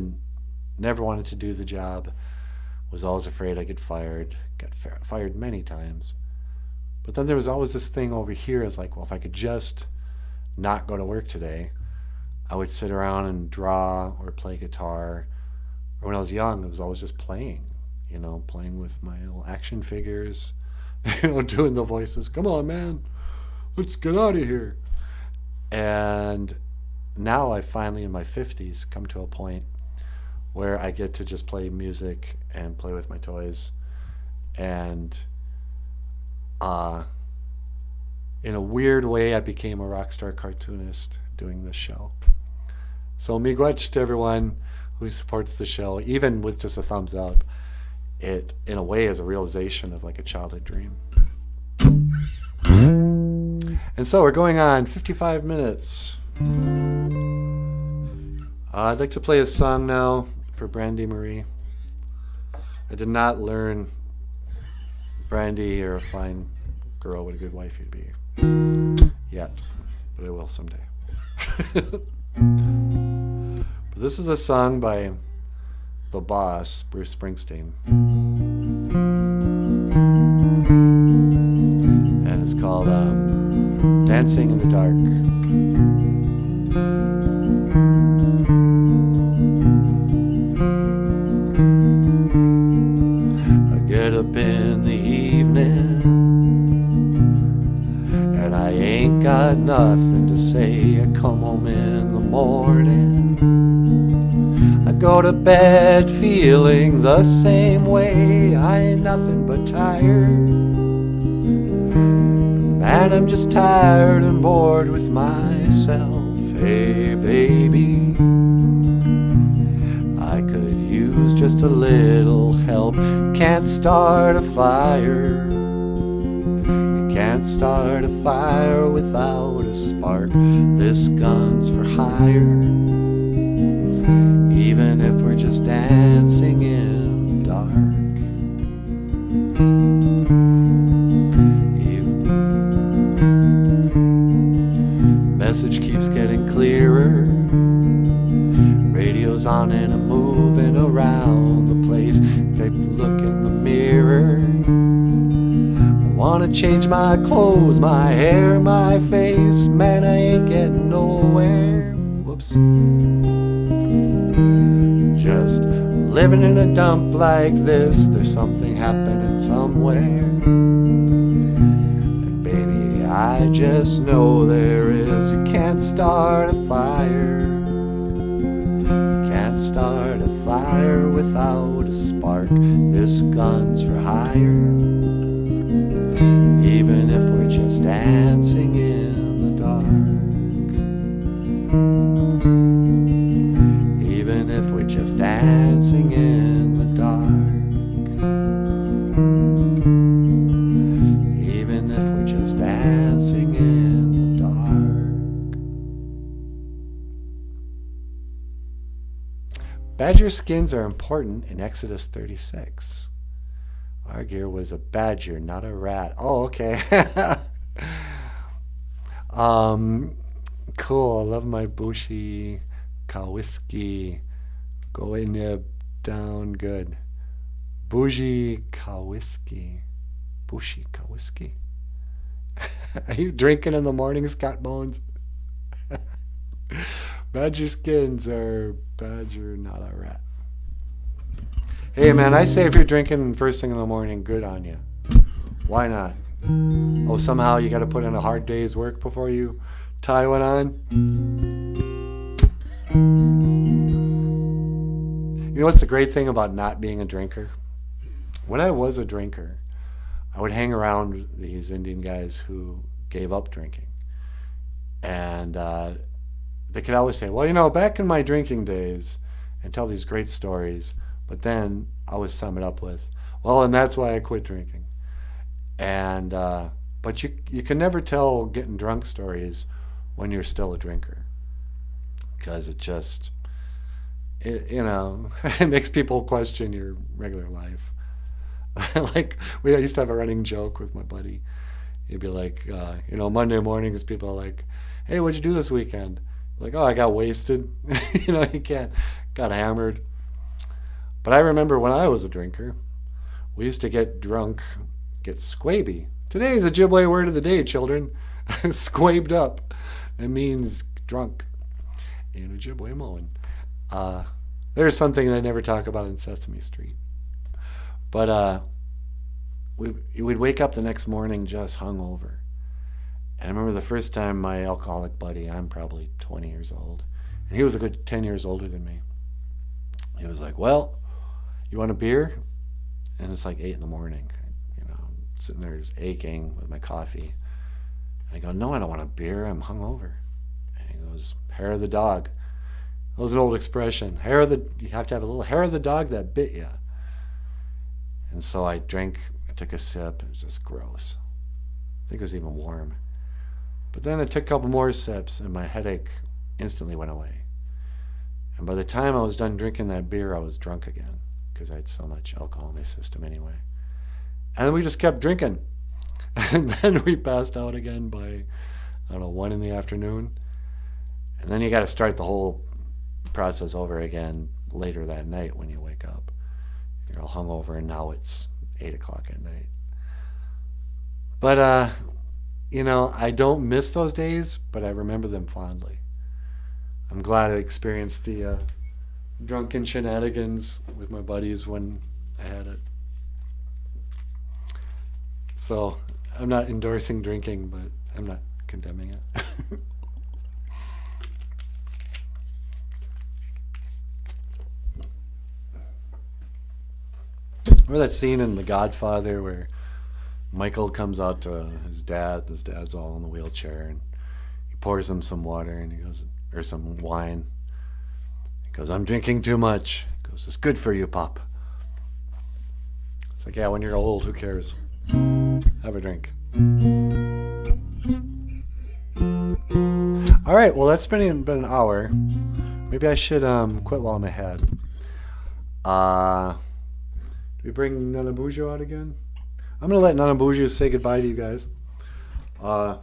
never wanted to do the job, was always afraid I'd get fired, got fired many times. But then there was always this thing over here. It's like, well, if I could just not go to work today, I would sit around and draw or play guitar. Or when I was young, it was always just playing, playing with my little action figures, doing the voices. Come on, man, let's get out of here. And now I finally, in my 50s, come to a point where I get to just play music and play with my toys. And in a weird way, I became a rock star cartoonist doing this show. So miigwech to everyone who supports the show, even with just a thumbs up. It, in a way, is a realization of like a childhood dream. And so we're going on 55 minutes. I'd like to play a song now for Brandy Marie. I did not learn, Brandy, you're a fine girl, what a good wife you'd be. Yet, but I will someday. But this is a song by the boss, Bruce Springsteen. And it's called Dancing in the Dark. I get up in the evening and I ain't got nothing to say. I come home in the morning, I go to bed feeling the same way. I ain't nothing but tired. Man, I'm just tired and bored with myself. Hey, baby, I could use just a little help. Can't start a fire. You can't start a fire without a spark. This gun's for hire. Even if we're just dancing in the dark. Message keeps getting clearer. Radio's on and I'm moving around the place. Take a look in the mirror. I wanna change my clothes, my hair, my face. Man, I ain't getting nowhere. Whoops. Just living in a dump like this. There's something happening somewhere. And baby, I just know there is. You can't start a fire. You can't start a fire without a spark. This gun's for hire. Even if we're just dancing in the dark. Even if we're just dancing in the dark. Even if we're just dancing in the dark. Badger skins are important in Exodus 36. Argir was a badger, not a rat. Oh, okay. Cool. I love my bushy Kawiski. Going down good. Bougie Kawiski. Bushy Kawiski. Are you drinking in the morning, Scott Bones? Badger skins are badger, not a rat. Hey man, I say if you're drinking first thing in the morning, good on you. Why not? Oh, somehow you got to put in a hard day's work before you tie one on? You know what's the great thing about not being a drinker? When I was a drinker, I would hang around these Indian guys who gave up drinking. And they could always say, well, back in my drinking days, and tell these great stories. But then I always sum it up with, well, and that's why I quit drinking. And but you can never tell getting drunk stories when you're still a drinker, because it makes people question your regular life. Like I used to have a running joke with my buddy. He'd be like, Monday mornings, people are like, hey, what'd you do this weekend? Like, oh, I got wasted. You can't, got hammered. But I remember when I was a drinker, we used to get drunk, get squaby. Today is Ojibwe word of the day, children. Squabed up. It means drunk in Ojibwe Moan. There's something they never talk about in Sesame Street. But we'd wake up the next morning just hungover. And I remember the first time my alcoholic buddy, I'm probably 20 years old, and he was a good 10 years older than me. He was like, well, you want a beer? And it's like 8 in the morning. I'm sitting there just aching with my coffee. And I go, no, I don't want a beer. I'm hungover. And he goes, hair of the dog. That was an old expression. You have to have a little hair of the dog that bit you. And so I took a sip. It was just gross. I think it was even warm. But then I took a couple more sips and my headache instantly went away. And by the time I was done drinking that beer, I was drunk again because I had so much alcohol in my system anyway. And then we just kept drinking. And then we passed out again by, 1 in the afternoon. And then you got to start the whole process over again later that night when you wake up. You're all hungover and now it's 8 o'clock at night. But, I don't miss those days, but I remember them fondly. I'm glad I experienced the drunken shenanigans with my buddies when I had it. So I'm not endorsing drinking, but I'm not condemning it. Remember that scene in The Godfather where Michael comes out to his dad. His dad's all in the wheelchair, and he pours him some water, and he goes, or some wine. He goes, I'm drinking too much. He goes, it's good for you, Pop. It's like, yeah, when you're old, who cares? Have a drink. All right, well, that's been an hour. Maybe I should quit while I'm ahead. Do we bring NANABOOZHOO out again? I'm going to let NANABOOZHOO say goodbye to you guys. I'd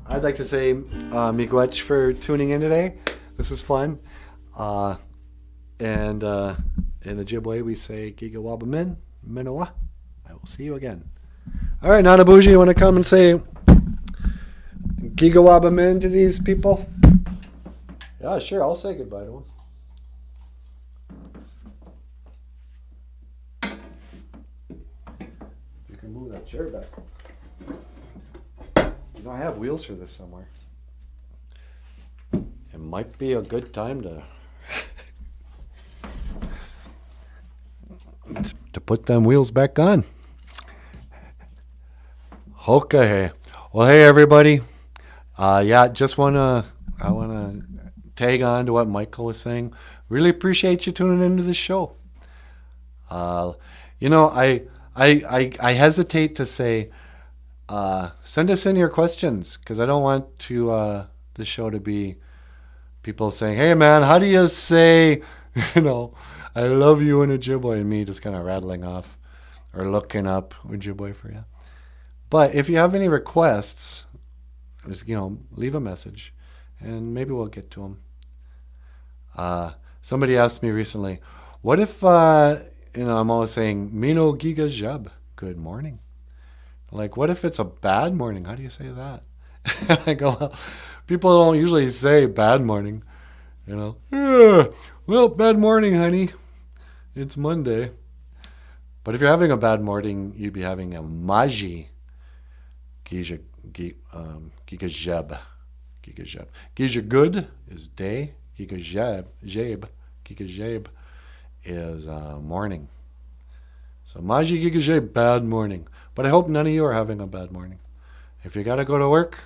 like to say miigwech for tuning in today. This is fun. And in Ojibwe, we say gigawabamin, minowa. I will see you again. All right, NANABOOZHOO, you want to come and say gigawabamin to these people? Yeah, sure. I'll say goodbye to them. Move that chair back. I have wheels for this somewhere. It might be a good time to put them wheels back on. Okay. Well, hey everybody. I wanna tag on to what Michael was saying. Really appreciate you tuning into the show. I hesitate to say, send us in your questions, because I don't want the show to be people saying, hey man, how do you say, I love you in Ojibwe, and me just kind of rattling off or looking up Ojibwe for you. But if you have any requests, leave a message and maybe we'll get to them. Somebody asked me recently, what if, I'm always saying, Mino Giga Jeb, good morning. Like, what if it's a bad morning? How do you say that? And I go, well, people don't usually say bad morning, Yeah, well, bad morning, honey. It's Monday. But if you're having a bad morning, you'd be having a Maji Giga Jeb. Giga Jeb. Giga good is day. Giga Jeb is morning. So Maji Giga Jeb, bad morning. But I hope none of you are having a bad morning. If you got to go to work,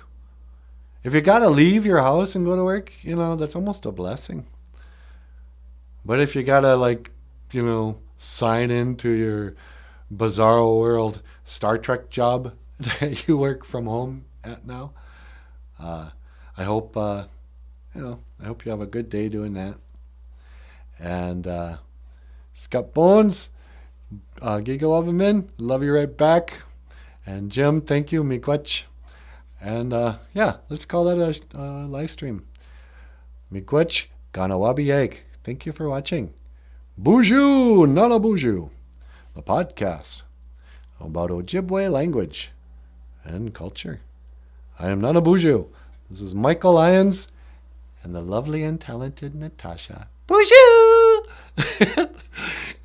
if you got to leave your house and go to work, that's almost a blessing. But if you got to, sign into your bizarro world Star Trek job that you work from home at now, I hope, I hope you have a good day doing that. And Scott Bones, Giga Wabamin, love you right back. And Jim, thank you, miigwech. And yeah, let's call that a live stream. Miigwech, ganawabi egg. Thank you for watching. BOOZHOO NANABOOZHOO, the podcast about Ojibwe language and culture. I am NANABOOZHOO. This is Michael Lyons and the lovely and talented Natasha. BOOZHOO!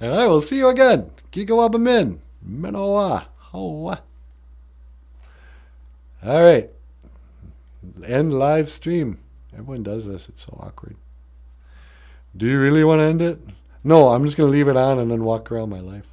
And I will see you again. Gigawabamin. Menoa. Hoa. All right. End live stream. Everyone does this. It's so awkward. Do you really want to end it? No, I'm just going to leave it on and then walk around my life.